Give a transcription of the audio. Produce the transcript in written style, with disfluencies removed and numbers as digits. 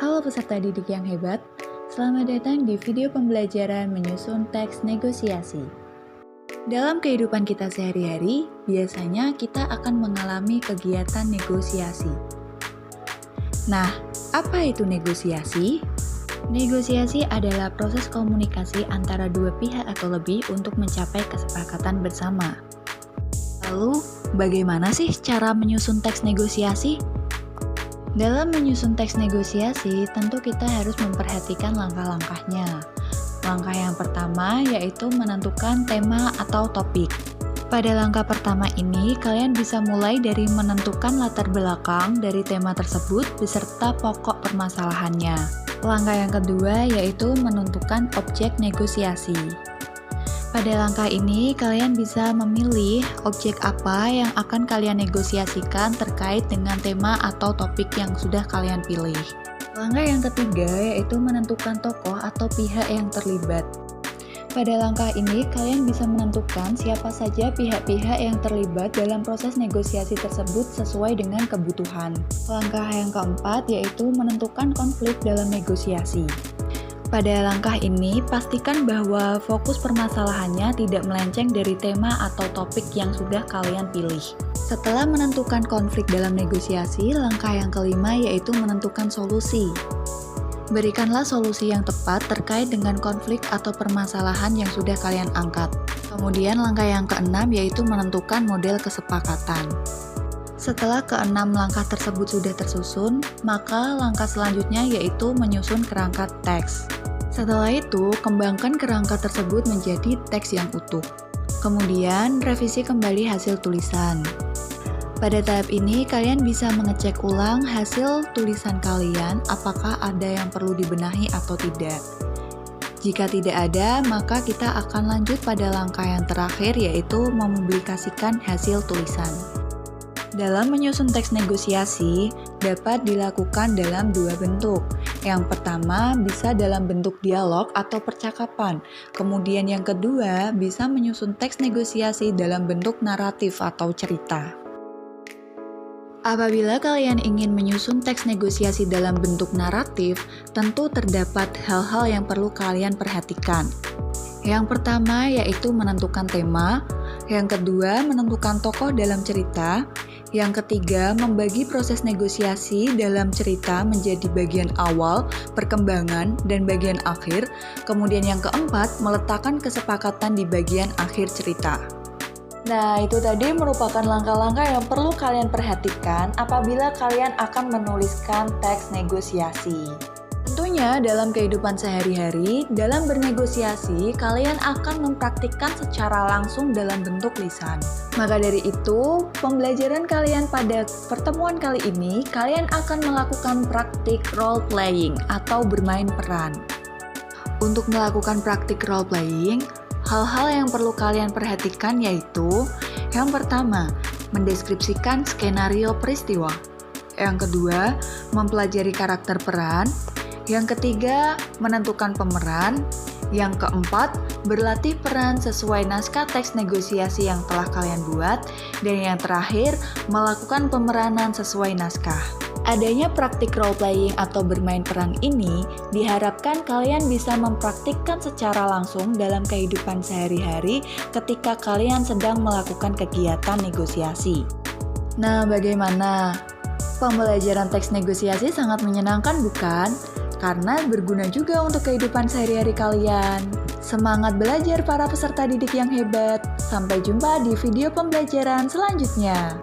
Halo peserta didik yang hebat, selamat datang di video pembelajaran menyusun teks negosiasi. Dalam kehidupan kita sehari-hari, biasanya kita akan mengalami kegiatan negosiasi. Nah, apa itu negosiasi? Negosiasi adalah proses komunikasi antara dua pihak atau lebih untuk mencapai kesepakatan bersama. Lalu, bagaimana sih cara menyusun teks negosiasi? Dalam menyusun teks negosiasi, tentu kita harus memperhatikan langkah-langkahnya. Langkah yang pertama yaitu menentukan tema atau topik. Pada langkah pertama ini, kalian bisa mulai dari menentukan latar belakang dari tema tersebut beserta pokok permasalahannya. Langkah yang kedua yaitu menentukan objek negosiasi. Pada langkah ini, kalian bisa memilih objek apa yang akan kalian negosiasikan terkait dengan tema atau topik yang sudah kalian pilih. Langkah yang ketiga yaitu menentukan tokoh atau pihak yang terlibat. Pada langkah ini, kalian bisa menentukan siapa saja pihak-pihak yang terlibat dalam proses negosiasi tersebut sesuai dengan kebutuhan. Langkah yang keempat yaitu menentukan konflik dalam negosiasi. Pada langkah ini, pastikan bahwa fokus permasalahannya tidak melenceng dari tema atau topik yang sudah kalian pilih. Setelah menentukan konflik dalam negosiasi, langkah yang kelima yaitu menentukan solusi. Berikanlah solusi yang tepat terkait dengan konflik atau permasalahan yang sudah kalian angkat. Kemudian langkah yang keenam yaitu menentukan model kesepakatan. Setelah keenam langkah tersebut sudah tersusun, maka langkah selanjutnya yaitu menyusun kerangka teks. Setelah itu, kembangkan kerangka tersebut menjadi teks yang utuh. Kemudian, revisi kembali hasil tulisan. Pada tahap ini, kalian bisa mengecek ulang hasil tulisan kalian apakah ada yang perlu dibenahi atau tidak. Jika tidak ada, maka kita akan lanjut pada langkah yang terakhir yaitu mempublikasikan hasil tulisan. Dalam menyusun teks negosiasi, dapat dilakukan dalam dua bentuk. Yang pertama, bisa dalam bentuk dialog atau percakapan. Kemudian yang kedua, bisa menyusun teks negosiasi dalam bentuk naratif atau cerita. Apabila kalian ingin menyusun teks negosiasi dalam bentuk naratif, tentu terdapat hal-hal yang perlu kalian perhatikan. Yang pertama yaitu menentukan tema, yang kedua menentukan tokoh dalam cerita, yang ketiga membagi proses negosiasi dalam cerita menjadi bagian awal, perkembangan, dan bagian akhir, kemudian yang keempat meletakkan kesepakatan di bagian akhir cerita. Nah, itu tadi merupakan langkah-langkah yang perlu kalian perhatikan apabila kalian akan menuliskan teks negosiasi. Tentunya dalam kehidupan sehari-hari, dalam bernegosiasi, kalian akan mempraktikkan secara langsung dalam bentuk lisan. Maka dari itu, pembelajaran kalian pada pertemuan kali ini, kalian akan melakukan praktik role playing atau bermain peran. Untuk melakukan praktik role playing, hal-hal yang perlu kalian perhatikan yaitu, yang pertama, mendeskripsikan skenario peristiwa. Yang kedua, mempelajari karakter peran. Yang ketiga, menentukan pemeran. Yang keempat, berlatih peran sesuai naskah teks negosiasi yang telah kalian buat. Dan yang terakhir, melakukan pemeranan sesuai naskah. Adanya praktik role playing atau bermain peran ini diharapkan kalian bisa mempraktikkan secara langsung dalam kehidupan sehari-hari ketika kalian sedang melakukan kegiatan negosiasi. Nah, bagaimana? Pembelajaran teks negosiasi sangat menyenangkan, bukan? Karena berguna juga untuk kehidupan sehari-hari kalian. Semangat belajar para peserta didik yang hebat. Sampai jumpa di video pembelajaran selanjutnya.